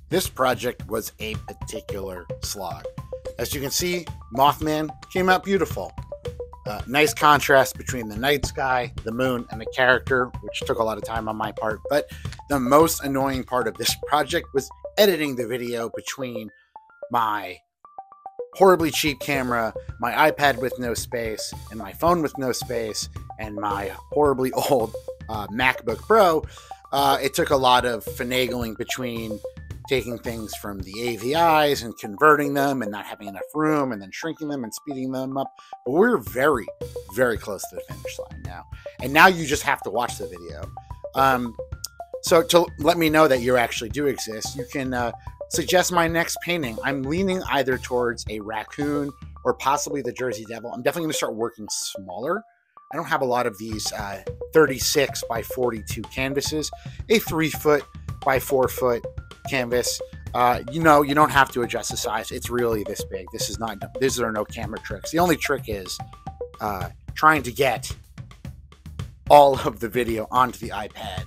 This project was a particular slog. As you can see, Mothman came out beautiful. Nice contrast between the night sky, the moon, and the character, which took a lot of time on my part. But the most annoying part of this project was editing the video between my horribly cheap camera, my iPad with no space, and my phone with no space, and my horribly old MacBook Pro. It took a lot of finagling between taking things from the AVIs and converting them and not having enough room and then shrinking them and speeding them up. But we're very, very close to the finish line now. And now you just have to watch the video. So to let me know that you actually do exist, you can suggest my next painting. I'm leaning either towards a raccoon or possibly the Jersey Devil. I'm definitely going to start working smaller. I don't have a lot of these 36 by 42 canvases. A 3 foot by 4 foot canvas. You don't have to adjust the size. It's really this big. These are no camera tricks. The only trick is trying to get all of the video onto the iPad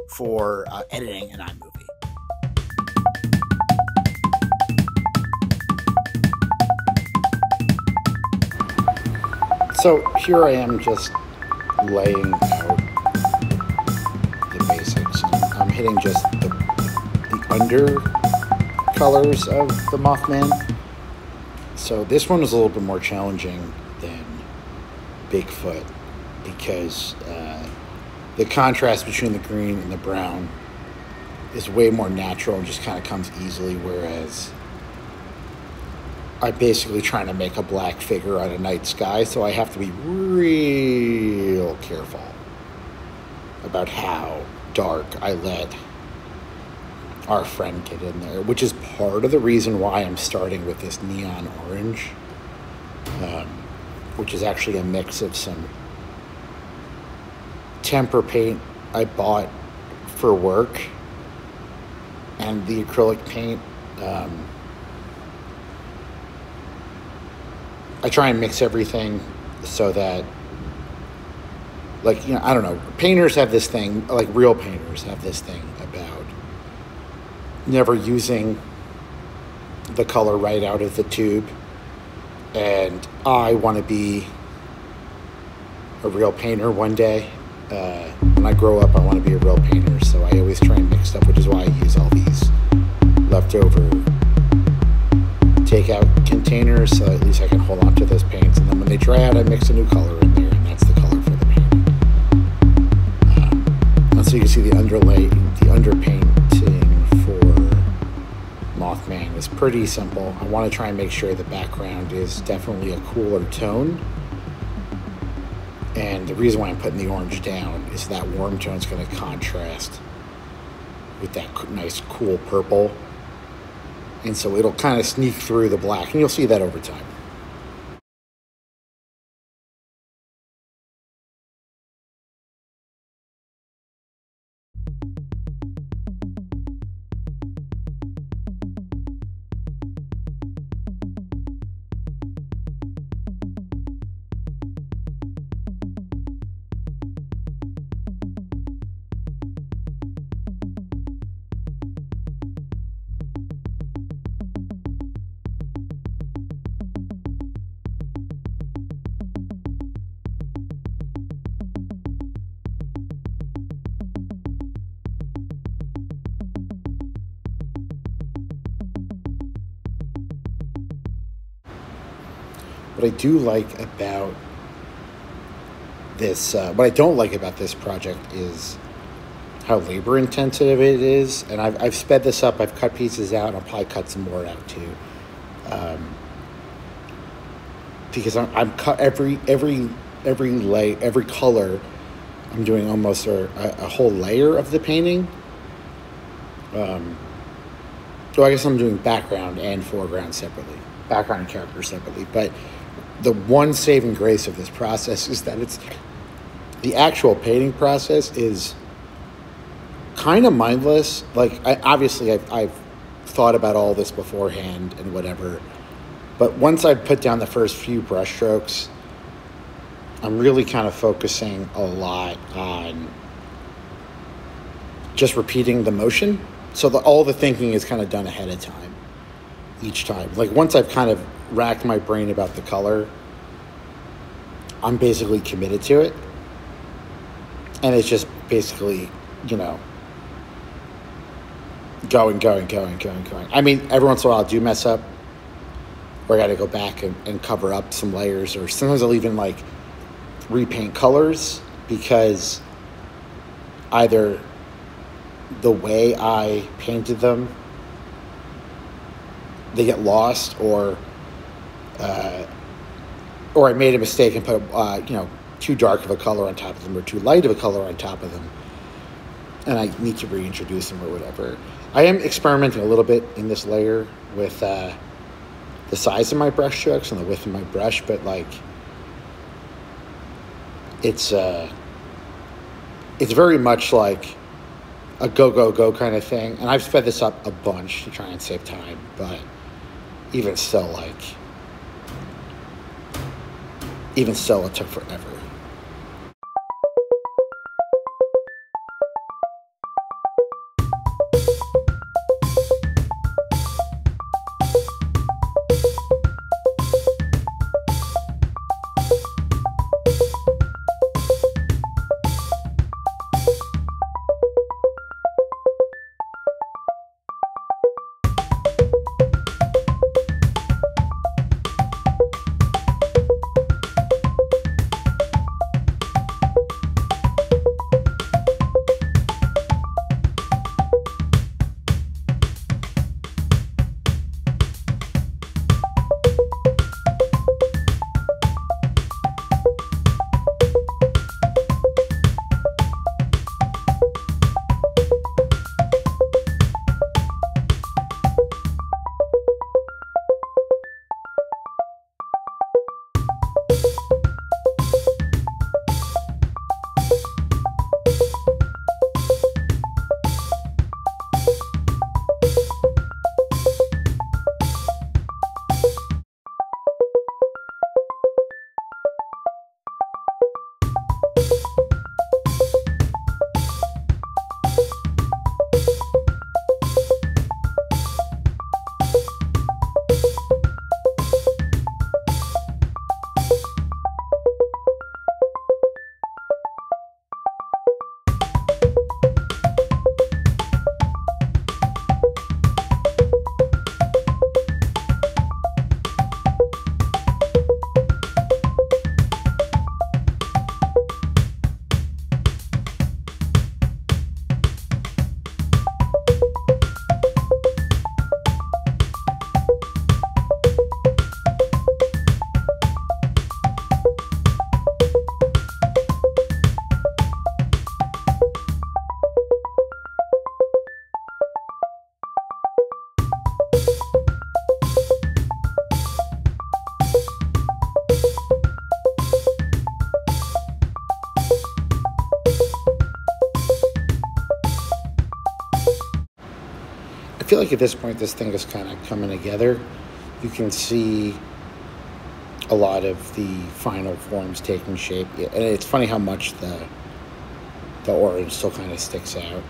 for editing an iMovie. So here I am just laying out the basics. I'm hitting just the under colors of the Mothman. So this one is a little bit more challenging than Bigfoot because the contrast between the green and the brown is way more natural and just kind of comes easily, whereas I'm basically trying to make a black figure on a night sky, so I have to be real careful about how dark I let our friend get in there, which is part of the reason why I'm starting with this neon orange, which is actually a mix of some temper paint I bought for work and the acrylic paint. I try and mix everything so that, I don't know, painters have this thing, like real painters have this thing about never using the color right out of the tube. And I want to be a real painter one day. When I grow up, I want to be a real painter. So I always try and mix stuff, which is why I use all these leftover takeout containers, so at least I can hold on to those paints. And then when they dry out, I mix a new color in there, and that's the color for the paint. And so you can see the underpainting for Mothman is pretty simple. I want to try and make sure the background is definitely a cooler tone. And the reason why I'm putting the orange down is that warm tone is going to contrast with that nice cool purple. And so it'll kind of sneak through the black, and you'll see that over time. What I do like about this, what I don't like about this project is how labor intensive it is. And I've sped this up. I've cut pieces out. I'll probably cut some more out too, because I'm cut every color. I'm doing almost a whole layer of the painting. So I guess I'm doing background and foreground separately, background and character separately, but the one saving grace of this process is that the actual painting process is kind of mindless. Like, obviously I've thought about all this beforehand and whatever, but once I put down the first few brush strokes, I'm really kind of focusing a lot on just repeating the motion So all the thinking is kind of done ahead of time each time. Like once I've kind of racked my brain about the color, I'm basically committed to it. And it's just basically, you know, going. I mean, every once in a while I'll do mess up, or I got to go back and cover up some layers, or sometimes I'll even like repaint colors because either the way I painted them, they get lost, or I made a mistake and put you know, too dark of a color on top of them or too light of a color on top of them, and I need to reintroduce them or whatever. I am experimenting a little bit in this layer with the size of my brush strokes and the width of my brush, but like it's very much like a go kind of thing, and I've sped this up a bunch to try and save time, but even still, it took forever. I feel like at this point this thing is kind of coming together. You can see a lot of the final forms taking shape, and it's funny how much the orange still kind of sticks out.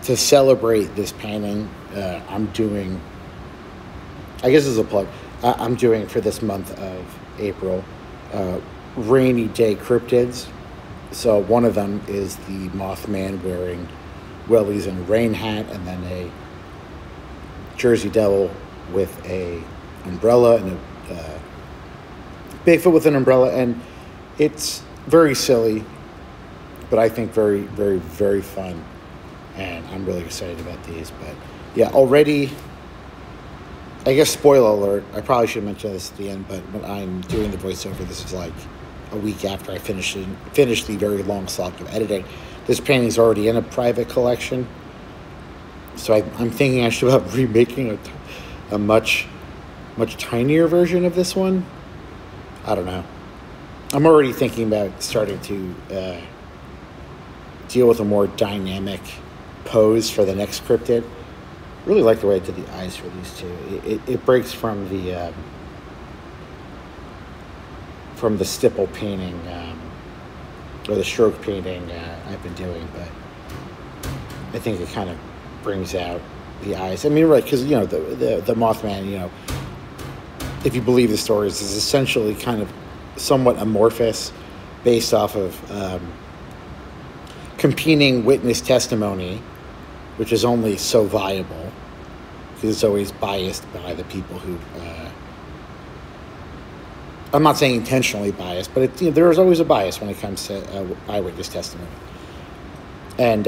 To celebrate this painting, I'm doing, I guess as a plug, I'm doing for this month of April, rainy day cryptids. So one of them is the Mothman wearing wellies and a rain hat, and then a Jersey Devil with a umbrella, and a Bigfoot with an umbrella. And it's very silly, but I think very, very, very fun. And I'm really excited about these. But yeah, already, I guess spoiler alert, I probably should mention this at the end, but when I'm doing the voiceover, this is like a week after I finished the very long slog of editing. This painting's already in a private collection, so I'm thinking actually about remaking a much tinier version of this one. I don't know. I'm already thinking about starting to deal with a more dynamic pose for the next cryptid. Really like the way I did the eyes for these two. It breaks from the stipple painting, or the stroke painting I've been doing, but I think it kind of brings out the eyes. I mean, right, because, you know, the Mothman, you know, if you believe the stories, is essentially kind of somewhat amorphous, based off of competing witness testimony, which is only so viable because it's always biased by the people who. I'm not saying intentionally biased, but you know, there is always a bias when it comes to eyewitness testimony. And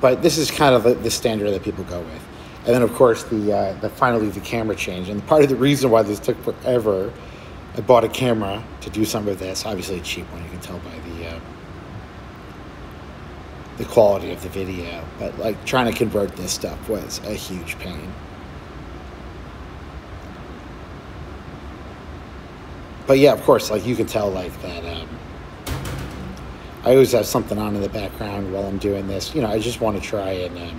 but this is kind of the standard that people go with. And then, of course, finally the camera change. And part of the reason why this took forever, I bought a camera to do some of this. Obviously, a cheap one. You can tell by the quality of the video. But like trying to convert this stuff was a huge pain. But yeah, of course, like you can tell, like that. I always have something on in the background while I'm doing this. You know, I just want to try and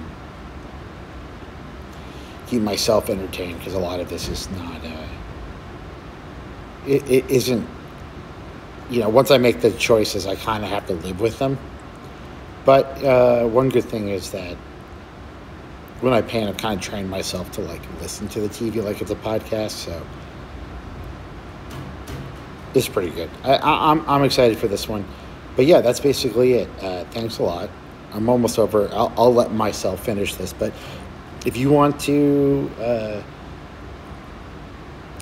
keep myself entertained, because a lot of this is not. It isn't. You know, once I make the choices, I kind of have to live with them. But one good thing is that when I paint, I've kind of trained myself to like listen to the TV like it's a podcast. So it's pretty good. I'm excited for this one. But yeah, that's basically it. Thanks a lot. I'm almost over. I'll let myself finish this. But if you want to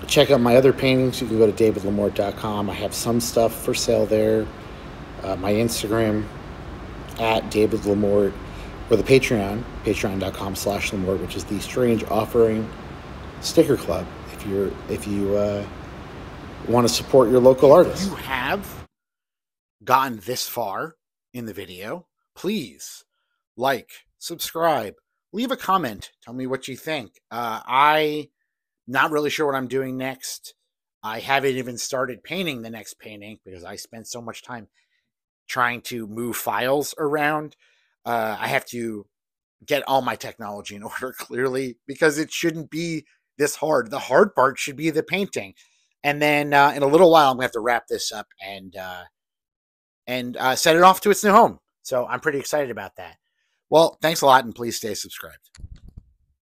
check out my other paintings, you can go to davidlamort.com. I have some stuff for sale there. My Instagram at davidlamort, or the Patreon, patreon.com/lamort, which is the Strange Offering Sticker Club. If you want to support your local artists. If you have gotten this far in the video, please like, subscribe, leave a comment, tell me what you think. I'm not really sure what I'm doing next. I haven't even started painting the next painting because I spent so much time trying to move files around. I have to get all my technology in order, clearly, because it shouldn't be this hard. The hard part should be the painting. And then in a little while, I'm going to have to wrap this up and send it off to its new home. So I'm pretty excited about that. Well, thanks a lot, and please stay subscribed.